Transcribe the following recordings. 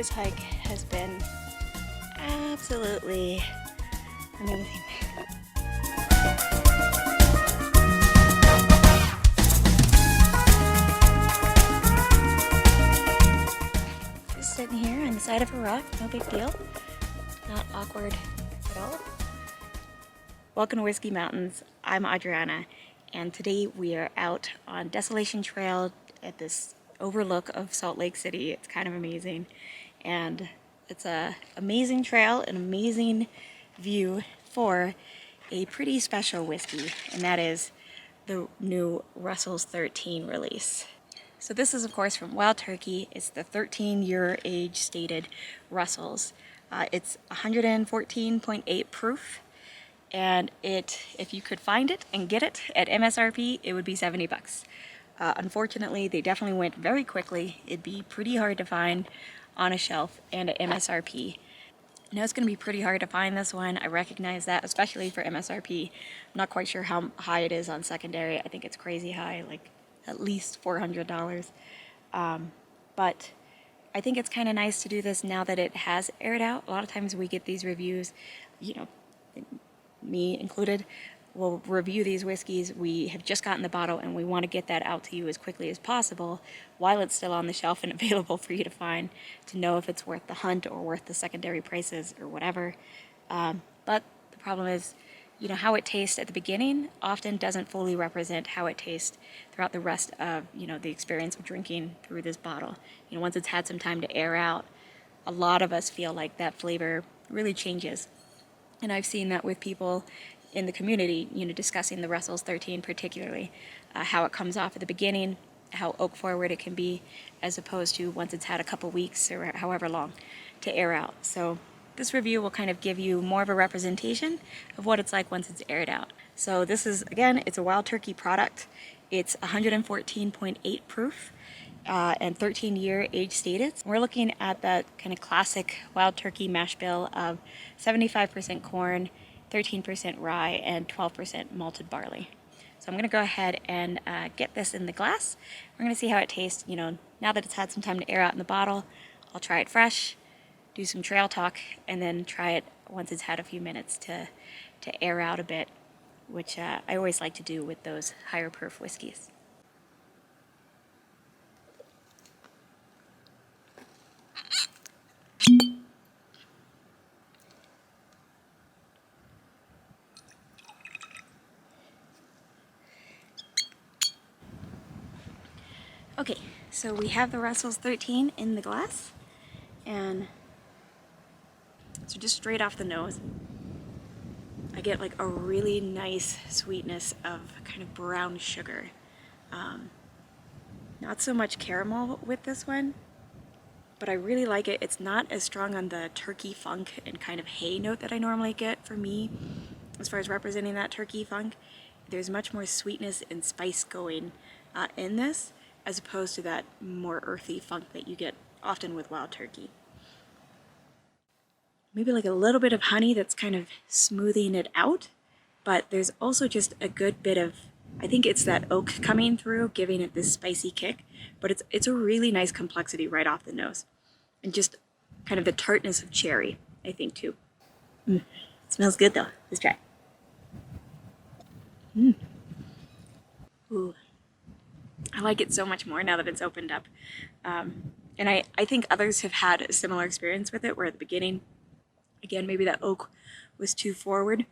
This hike has been absolutely amazing. Just sitting here on the side of a rock, no big deal. Not awkward at all. Welcome to Whiskey Mountains. I'm Adriana, and today we are out on Desolation Trail at this overlook of Salt Lake City. It's kind of amazing, and it's a amazing trail, an amazing view for a pretty special whiskey, and that is the new Russell's 13 release. So this is of course from Wild Turkey. It's the 13-year age stated Russell's. It's 114.8 proof, and if you could find it and get it at MSRP, it would be $70. Unfortunately, they definitely went very quickly. It'd be pretty hard to find on a shelf and at MSRP. I know it's going to be pretty hard to find this one. I recognize that, especially for MSRP. I'm not quite sure how high it is on secondary. I think it's crazy high, like at least $400. But I think it's kind of nice to do this now that it has aired out. A lot of times we get these reviews, you know, me included, will review these whiskeys. We have just gotten the bottle and we want to get that out to you as quickly as possible while it's still on the shelf and available for you to find, to know if it's worth the hunt or worth the secondary prices or whatever. But the problem is, you know, how it tastes at the beginning often doesn't fully represent how it tastes throughout the rest of, you know, the experience of drinking through this bottle. You know, once it's had some time to air out, a lot of us feel like that flavor really changes. And I've seen that with people in the community, you know, discussing the Russell's 13 particularly, how it comes off at the beginning, how oak forward it can be, as opposed to once it's had a couple weeks or however long to air out. So this review will kind of give you more of a representation of what it's like once it's aired out. So this is, again, it's a Wild Turkey product. It's 114.8 proof and 13-year age stated. We're looking at that kind of classic Wild Turkey mash bill of 75% corn, 13% rye, and 12% malted barley. So I'm going to go ahead and get this in the glass. We're going to see how it tastes, you know, now that it's had some time to air out in the bottle. I'll try it fresh, do some trail talk, and then try it once it's had a few minutes to air out a bit, which I always like to do with those higher proof whiskeys. Okay, so we have the Russell's 13 in the glass, and so just straight off the nose, I get like a really nice sweetness of kind of brown sugar. Not so much caramel with this one, but I really like it. It's not as strong on the turkey funk and kind of hay note that I normally get for me as far as representing that turkey funk. There's much more sweetness and spice going in this, as opposed to that more earthy funk that you get often with Wild Turkey. Maybe like a little bit of honey that's kind of smoothing it out, but there's also just a good bit of, I think it's that oak coming through, giving it this spicy kick, but it's a really nice complexity right off the nose. And just kind of the tartness of cherry, I think, too. It smells good though. Let's try. Ooh. I like it so much more now that it's opened up. And I think others have had a similar experience with it, where at the beginning, again, maybe that oak was too forward.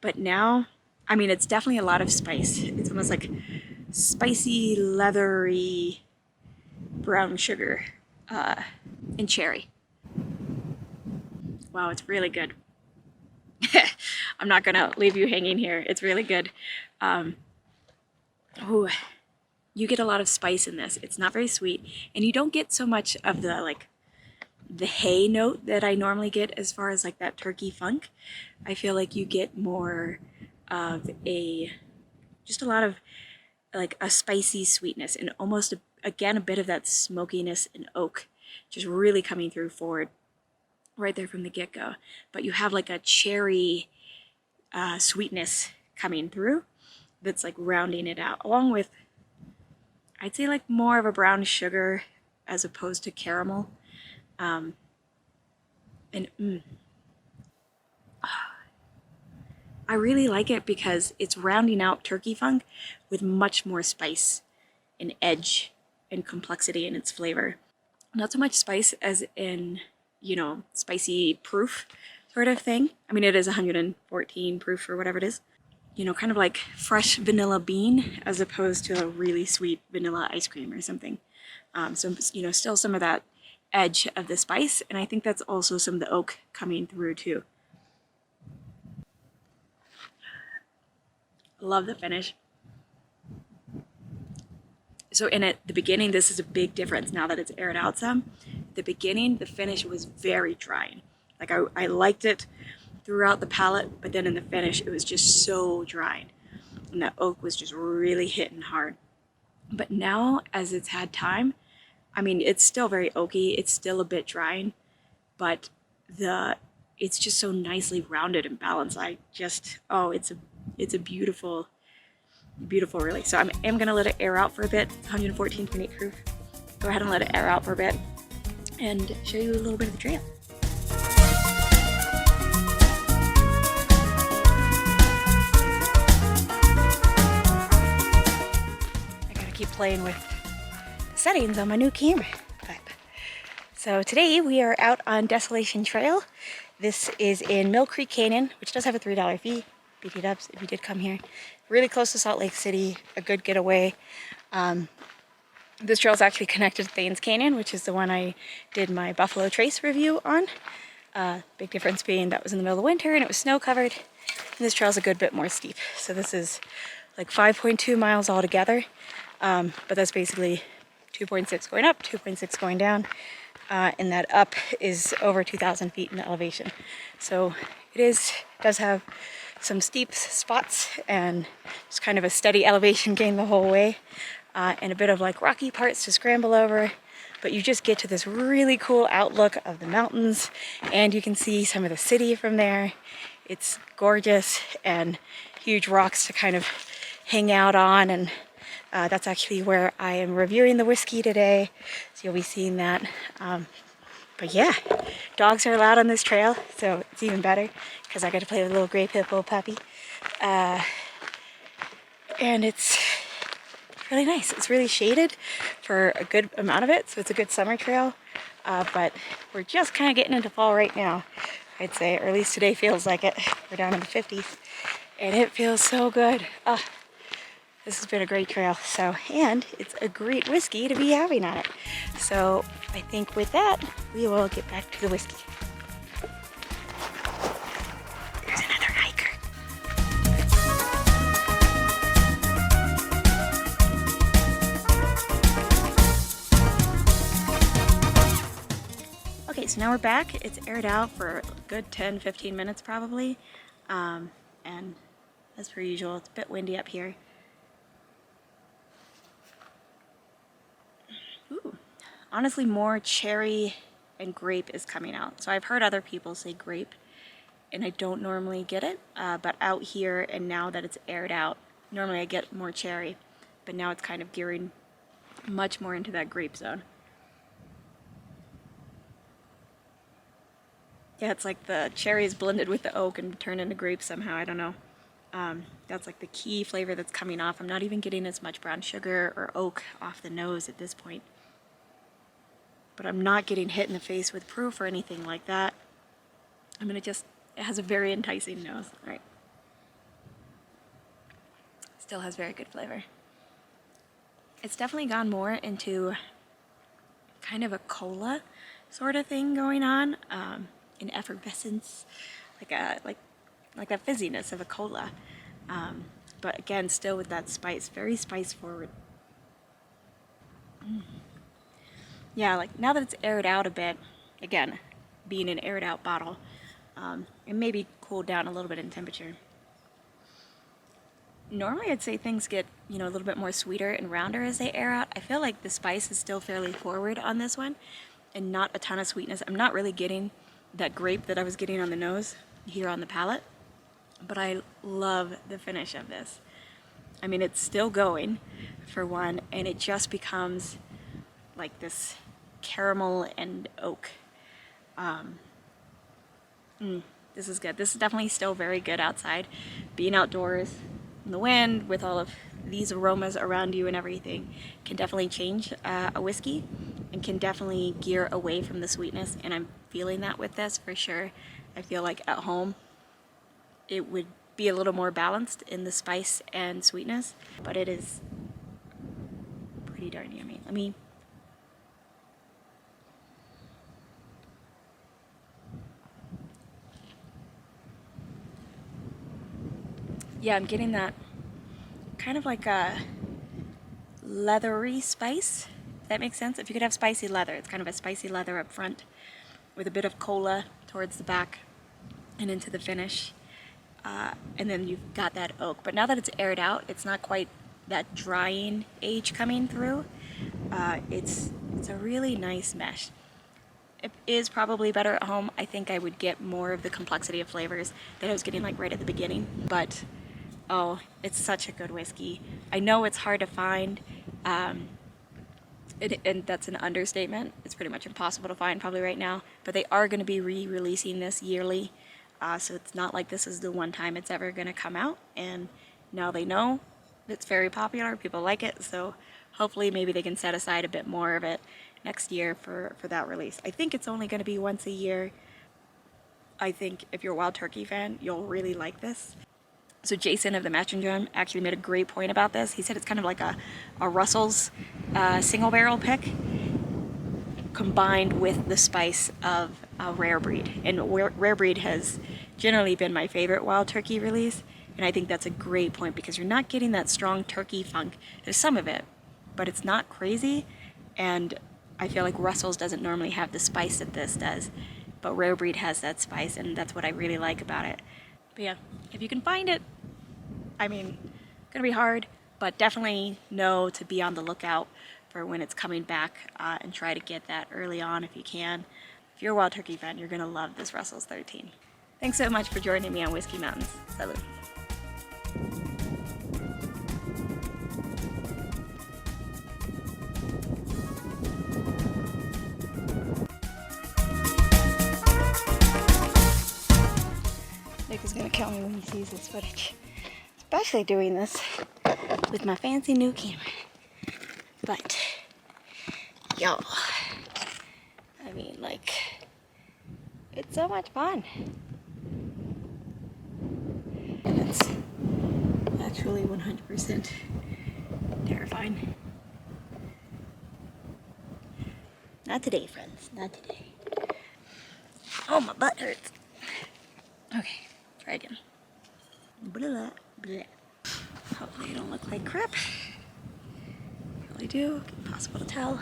But now, I mean, it's definitely a lot of spice. It's almost like spicy, leathery brown sugar and cherry. Wow, it's really good. I'm not going to leave you hanging here. It's really good. Ooh. You get a lot of spice in this. It's not very sweet, and you don't get so much of the hay note that I normally get as far as like that turkey funk. I feel like you get more of just a lot of like a spicy sweetness, and almost again a bit of that smokiness and oak just really coming through forward right there from the get-go. But you have like a cherry sweetness coming through that's like rounding it out, along with, I'd say, like more of a brown sugar as opposed to caramel. And I really like it because it's rounding out turkey funk with much more spice and edge and complexity in its flavor. Not so much spice as in, spicy proof sort of thing. I mean, it is 114 proof or whatever it is. Kind of like fresh vanilla bean as opposed to a really sweet vanilla ice cream or something. So, still some of that edge of the spice, and I think that's also some of the oak coming through too. Love the finish. So in the beginning, this is a big difference now that it's aired out some. The beginning, the finish was very drying. Like I liked it throughout the palate, but then in the finish, it was just so drying. And that oak was just really hitting hard. But now, as it's had time, I mean, it's still very oaky. It's still a bit drying, but it's just so nicely rounded and balanced. It's a beautiful release. So I'm gonna let it air out for a bit. 114.8 proof. Go ahead and let it air out for a bit and show you a little bit of the trail. I gotta keep playing with the settings on my new camera. So today we are out on Desolation Trail. This is in Mill Creek Canyon, which does have a $3 fee. BT dubs if you did come here. Really close to Salt Lake City, a good getaway. This trail is actually connected to Thames Canyon, which is the one I did my Buffalo Trace review on. Big difference being that was in the middle of winter and it was snow covered. And this trail is a good bit more steep. So this is like 5.2 miles altogether, but that's basically 2.6 going up, 2.6 going down. And that up is over 2,000 feet in elevation. So it does have some steep spots and just kind of a steady elevation gain the whole way, and a bit of like rocky parts to scramble over, but you just get to this really cool outlook of the mountains and you can see some of the city from there. It's gorgeous and huge rocks to kind of hang out on, and that's actually where I am reviewing the whiskey today, so you'll be seeing that. But yeah, dogs are allowed on this trail, so it's even better because I got to play with a little gray pit bull puppy. And it's really nice. It's really shaded for a good amount of it, so it's a good summer trail. But we're just kind of getting into fall right now, I'd say, or at least today feels like it. We're down in the 50s, and it feels so good. This has been a great trail, and it's a great whiskey to be having on it. So I think with that, we will get back to the whiskey. There's another hiker. Okay, so now we're back. It's aired out for a good 10-15 minutes probably. And as per usual, it's a bit windy up here. Ooh. Honestly, more cherry and grape is coming out. So I've heard other people say grape, and I don't normally get it, but out here and now that it's aired out, normally I get more cherry, but now it's kind of gearing much more into that grape zone. Yeah, it's like the cherry is blended with the oak and turned into grape somehow, I don't know. That's like the key flavor that's coming off. I'm not even getting as much brown sugar or oak off the nose at this point. But I'm not getting hit in the face with proof or anything like that. I mean, it has a very enticing nose. All right. Still has very good flavor. It's definitely gone more into kind of a cola sort of thing going on, an effervescence, like that fizziness of a cola. But again, still with that spice, very spice forward. Yeah, like now that it's aired out a bit, again, being an aired out bottle, it maybe cooled down a little bit in temperature. Normally I'd say things get, a little bit more sweeter and rounder as they air out. I feel like the spice is still fairly forward on this one and not a ton of sweetness. I'm not really getting that grape that I was getting on the nose here on the palate, but I love the finish of this. I mean, it's still going for one, and it just becomes like this caramel and oak This is good. This is definitely still very good outside. Being outdoors in the wind with all of these aromas around you and everything can definitely change a whiskey and can definitely gear away from the sweetness. And I'm feeling that with this for sure. I feel like at home it would be a little more balanced in the spice and sweetness, but it is pretty darn yummy. Yeah, I'm getting that kind of like a leathery spice, if that makes sense. If you could have spicy leather, it's kind of a spicy leather up front with a bit of cola towards the back and into the finish. And then you've got that oak. But now that it's aired out, it's not quite that drying age coming through. It's a really nice mesh. It is probably better at home. I think I would get more of the complexity of flavors that I was getting like right at the beginning. But oh, it's such a good whiskey. I know it's hard to find, and that's an understatement. It's pretty much impossible to find probably right now. But they are going to be re-releasing this yearly. So it's not like this is the one time it's ever going to come out, and now they know it's very popular, people like it, so hopefully maybe they can set aside a bit more of it next year for that release. I think it's only going to be once a year. I think if you're a Wild Turkey fan, you'll really like this. So Jason of the Matching Drum actually made a great point about this. He said it's kind of like a Russell's single barrel pick combined with the spice of a rare breed. And rare breed has generally been my favorite Wild Turkey release, and I think that's a great point because you're not getting that strong turkey funk. There's some of it, but it's not crazy, and I feel like Russell's doesn't normally have the spice that this does, but rare breed has that spice, and that's what I really like about it. But yeah, if you can find it, I mean, it's gonna be hard, but definitely know to be on the lookout for when it's coming back, and try to get that early on if you can. If you're a Wild Turkey fan, you're gonna love this Russell's 13. Thanks so much for joining me on Whiskey Mountains. Salud. Nick is gonna kill me when he sees this footage, especially doing this with my fancy new camera. But y'all, I mean, like, it's so much fun. And it's actually 100% terrifying. Not today, friends, not today. Oh, my butt hurts. Okay, try again. Blah, blah. Hopefully I don't look like crap. Probably do, impossible to tell.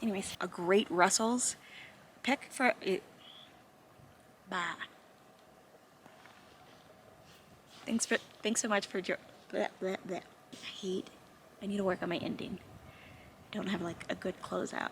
Anyways, a great Russell's pick for it. Bye. Thanks so much for blah, blah, blah. I need to work on my ending. I don't have like a good closeout.